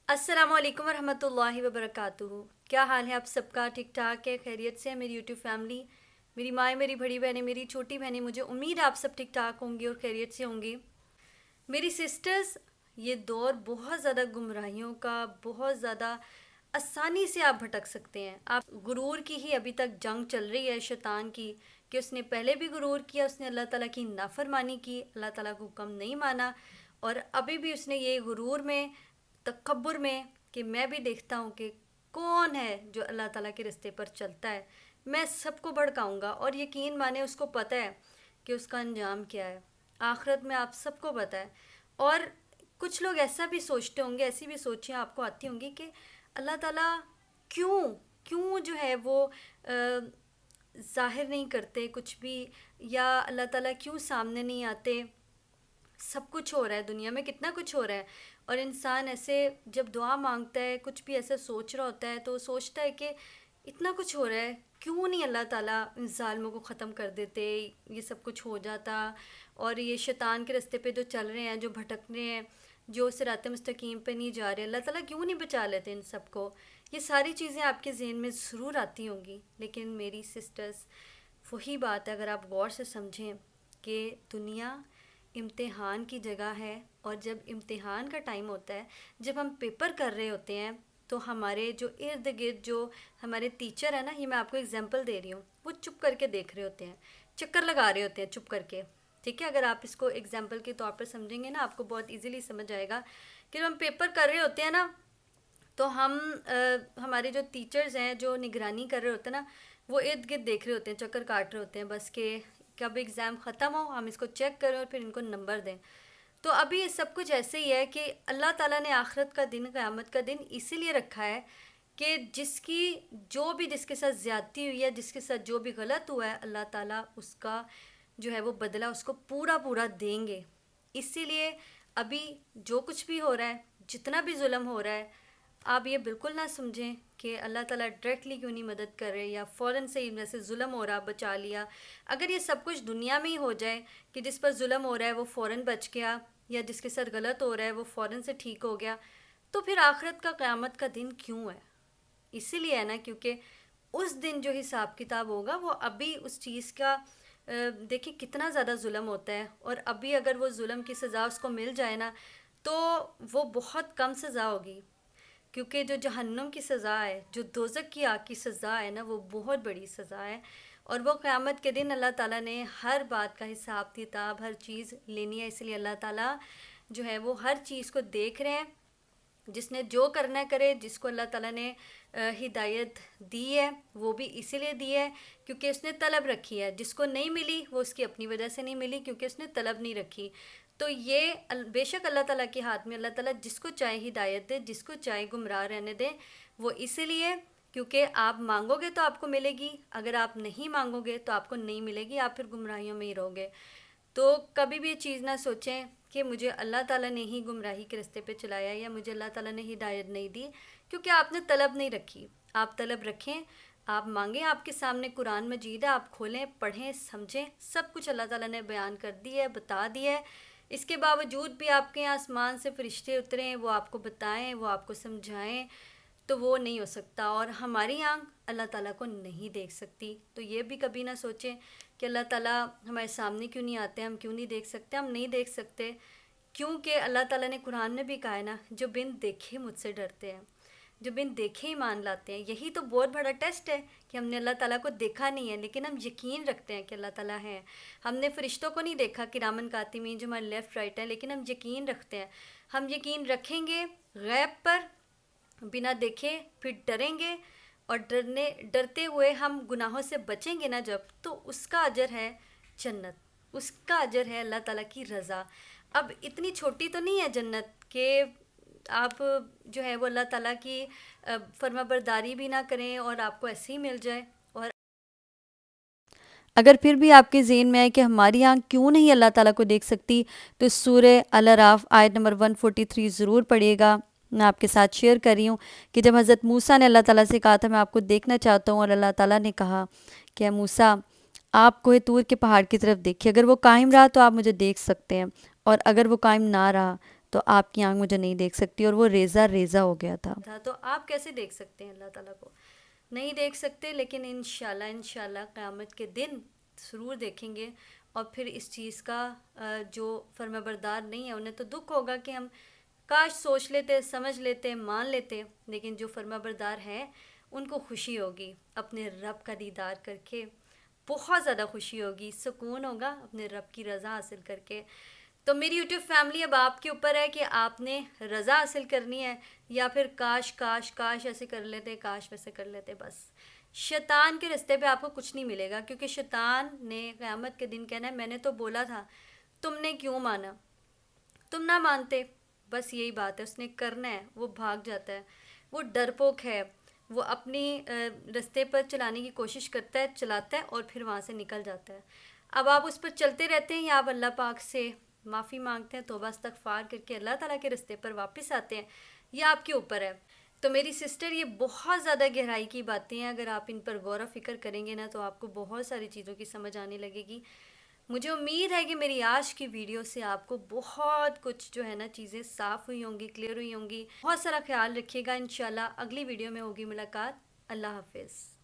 अस्सलाम वालेकुम वरहमतुल्लाहि वबरकातुहू। क्या हाल है आप सबका? ठीक ठाक है, खैरियत से है मेरी यूट्यूब फैमिली, मेरी माएँ, मेरी बड़ी बहनें, मेरी छोटी बहनें। मुझे उम्मीद है आप सब ठीक ठाक होंगे और खैरियत से होंगे। मेरी सिस्टर्स, ये दौर बहुत ज़्यादा गुमराहियों का, बहुत ज़्यादा आसानी से आप भटक सकते हैं। आप गुरूर की ही अभी तक जंग चल रही है शैतान की, कि उसने पहले भी गुरूर किया, उसने अल्लाह ताला की नाफरमानी की, अल्लाह ताला को हुक्म नहीं माना, और अभी भी उसने ये गुरूर में, तकब्बुर में, कि मैं भी देखता हूँ कि कौन है जो अल्लाह ताला के रास्ते पर चलता है, मैं सबको भड़काऊँगा। और यकीन माने उसको पता है कि उसका अंजाम क्या है, आखिरत में आप सबको पता है। और कुछ लोग ऐसा भी सोचते होंगे, ऐसी भी सोचें आपको आती होंगी कि अल्लाह ताला क्यों क्यों जो है वो ज़ाहिर नहीं करते कुछ भी, या अल्लाह ताला क्यों सामने नहीं आते। सब कुछ हो रहा है दुनिया में, कितना कुछ हो रहा है, और इंसान ऐसे जब दुआ मांगता है, कुछ भी ऐसा सोच रहा होता है, तो सोचता है कि इतना कुछ हो रहा है, क्यों नहीं अल्लाह ताला इन ज़ालिमों को ख़त्म कर देते, ये सब कुछ हो जाता। और ये शैतान के रास्ते पे जो चल रहे हैं, जो भटक रहे हैं, जो सिरात मुस्तकीम पे नहीं जा रहे, अल्लाह ताला क्यों नहीं बचा लेते इन सबको। ये सारी चीज़ें आपके ज़हन में ज़रूर आती होंगी। लेकिन मेरी सिस्टर्स, वही बात है, अगर आप गौर से समझें कि दुनिया इम्तिहान की जगह है, और जब इम्तिहान का टाइम होता है, जब हम पेपर कर रहे होते हैं, तो हमारे जो इर्द गिर्द जो हमारे टीचर है ना, ये मैं आपको एग्जांपल दे रही हूँ, वो चुप करके देख रहे होते हैं, चक्कर लगा रहे होते हैं चुप करके। ठीक है, अगर आप इसको एग्जांपल के तौर पर समझेंगे ना, आपको बहुत इजीली समझ आएगा कि जब हम पेपर कर रहे होते हैं ना, तो हमारे जो टीचर्स हैं, जो निगरानी कर रहे होते हैं ना, वो इर्द गिर्द देख रहे होते हैं, चक्कर काट रहे होते हैं बस, कि कब एग्ज़ाम ख़त्म हो, हम इसको चेक करें और फिर इनको नंबर दें। तो अभी ये सब कुछ ऐसे ही है कि अल्लाह ताला ने आखिरत का दिन, क़यामत का दिन इसीलिए रखा है कि जिसके साथ ज़्यादती हुई है, जिसके साथ जो भी गलत हुआ है, अल्लाह ताला उसका जो है वो बदला उसको पूरा पूरा देंगे। इसीलिए अभी जो कुछ भी हो रहा है, जितना भी जुल्म हो रहा है, आप ये बिल्कुल ना समझें कि अल्लाह ताला डायरेक्टली क्यों नहीं मदद कर रहे, या फ़ौरन से ही जैसे जुल्म हो रहा बचा लिया। अगर ये सब कुछ दुनिया में ही हो जाए कि जिस पर जुल्म हो रहा है वो फ़ौरन बच गया, या जिसके साथ गलत हो रहा है वो फ़ौरन से ठीक हो गया, तो फिर आखिरत का, क़यामत का दिन क्यों है? इसीलिए है ना, क्योंकि उस दिन जो हिसाब किताब होगा वो अभी उस चीज़ का देखिए कितना ज़्यादा जुल्म होता है, और अभी अगर वो जुल्म की सज़ा उसको मिल जाए ना, तो वो बहुत कम सज़ा होगी। क्योंकि जो जहन्नुम की सज़ा है, जो दोज़ख की आग की सज़ा है ना, वो बहुत बड़ी सज़ा है। और वो क़यामत के दिन अल्लाह ताला ने हर बात का हिसाब किताब, हर चीज़ लेनी है। इसलिए अल्लाह ताला जो है वो हर चीज़ को देख रहे हैं। जिसने जो करना करे, जिसको अल्लाह ताला ने हिदायत दी है, वो भी इसीलिए दी है क्योंकि उसने तलब रखी है। जिसको नहीं मिली वो उसकी अपनी वजह से नहीं मिली, क्योंकि उसने तलब नहीं रखी। तो ये बेशक अल्लाह ताला के हाथ में, अल्लाह ताला जिसको चाहे हिदायत दे, जिसको चाहे गुमराह रहने दे। वो इसीलिए क्योंकि आप मांगोगे तो आपको मिलेगी, अगर आप नहीं मांगोगे तो आपको नहीं मिलेगी, आप फिर गुमराहियों में ही रहोगे। तो कभी भी ये चीज़ ना सोचें कि मुझे अल्लाह ताला ने ही गुमराही के रास्ते पे चलाया, या मुझे अल्लाह ताला ने हिदायत नहीं दी, क्योंकि आपने तलब नहीं रखी। आप तलब रखें, आप मांगें, आपके सामने कुरान मजीद है, आप खोलें, पढ़ें, समझें, सब कुछ अल्लाह ताला ने बयान कर दिया है, बता दिया है। इसके बावजूद भी आपके यहाँ आसमान से फरिश्ते उतरें, वो आपको बताएं, वो आपको समझाएं, तो वो नहीं हो सकता। और हमारी आँख अल्लाह ताला को नहीं देख सकती। तो ये भी कभी ना सोचें कि अल्लाह ताला हमारे सामने क्यों नहीं आते, हम क्यों नहीं देख सकते। हम नहीं देख सकते क्योंकि अल्लाह ताला ने कुरान में भी कहा है ना, जो बिन देखे मुझसे डरते हैं, जो बिन देखे ईमान लाते हैं। यही तो बहुत बड़ा टेस्ट है कि हमने अल्लाह ताला को देखा नहीं है, लेकिन हम यकीन रखते हैं कि अल्लाह ताला है। हमने फ़रिश्तों को नहीं देखा, किरामन कातिमीन जो हमारे लेफ़्ट राइट है, लेकिन हम यकीन रखते हैं। हम यकीन रखेंगे गैब पर, बिना देखे, फिर डरेंगे, और डरते हुए हम गुनाहों से बचेंगे ना जब, तो उसका अजर है जन्नत, उसका अजर है अल्लाह ताला की रज़ा। अब इतनी छोटी तो नहीं है जन्नत कि आप जो है वो अल्लाह ताला की फर्माबरदारी भी ना करें और आपको ऐसे ही मिल जाए। और अगर फिर भी आपके ज़हन में है कि हमारी आँख क्यों नहीं अल्लाह ताला को देख सकती, तो सूरह अल अराफ आयत नंबर 143 ज़रूर पढ़िएगा। मैं आपके साथ शेयर कर रही हूँ कि जब हज़रत मूसा ने अल्लाह ताला से कहा था मैं आपको देखना चाहता हूँ, और अल्लाह ताला ने कहा कि "ऐ मूसा, आप कोहे तूर के पहाड़ की तरफ देखिए, अगर वो कायम रहा तो आप मुझे देख सकते हैं, और अगर वो कायम ना रहा تو آپ کی آنکھ مجھے نہیں دیکھ سکتی، اور وہ ریزہ ریزہ ہو گیا تھا۔ تو آپ کیسے دیکھ سکتے ہیں اللہ تعالیٰ کو؟ نہیں دیکھ سکتے، لیکن انشاءاللہ قیامت کے دن ضرور دیکھیں گے۔ اور پھر اس چیز کا جو فرما بردار نہیں ہے انہیں تو دکھ ہوگا کہ ہم کاش سوچ لیتے، سمجھ لیتے، مان لیتے، لیکن جو فرما بردار ہیں ان کو خوشی ہوگی اپنے رب کا دیدار کر کے، بہت زیادہ خوشی ہوگی، سکون ہوگا اپنے رب کی رضا حاصل کر کے۔ تو میری یوٹیوب فیملی اب آپ کے اوپر ہے کہ آپ نے رضا حاصل کرنی ہے یا پھر کاش کاش کاش ایسے کر لیتے، کاش ویسے کر لیتے۔ بس شیطان کے رستے پہ آپ کو کچھ نہیں ملے گا، کیونکہ شیطان نے قیامت کے دن کہنا ہے میں نے تو بولا تھا، تم نے کیوں مانا؟ تم نہ مانتے، بس یہی بات ہے، اس نے کرنا ہے، وہ بھاگ جاتا ہے، وہ ڈرپوک ہے، وہ اپنی رستے پر چلانے کی کوشش کرتا ہے، چلاتا ہے اور پھر وہاں سے نکل جاتا ہے۔ اب آپ اس پر چلتے رہتے ہیں یا آپ اللہ پاک سے معافی مانگتے ہیں، توبہ استغفار کر کے اللہ تعالیٰ کے رستے پر واپس آتے ہیں، یہ آپ کے اوپر ہے۔ تو میری سسٹر، یہ بہت زیادہ گہرائی کی باتیں ہیں، اگر آپ ان پر غور و فکر کریں گے نا تو آپ کو بہت ساری چیزوں کی سمجھ آنے لگے گی۔ مجھے امید ہے کہ میری آج کی ویڈیو سے آپ کو بہت کچھ جو ہے نا چیزیں صاف ہوئی ہوں گی، کلیئر ہوئی ہوں گی۔ بہت سارا خیال رکھیے گا، انشاءاللہ اگلی ویڈیو میں ہوگی ملاقات۔ اللہ حافظ۔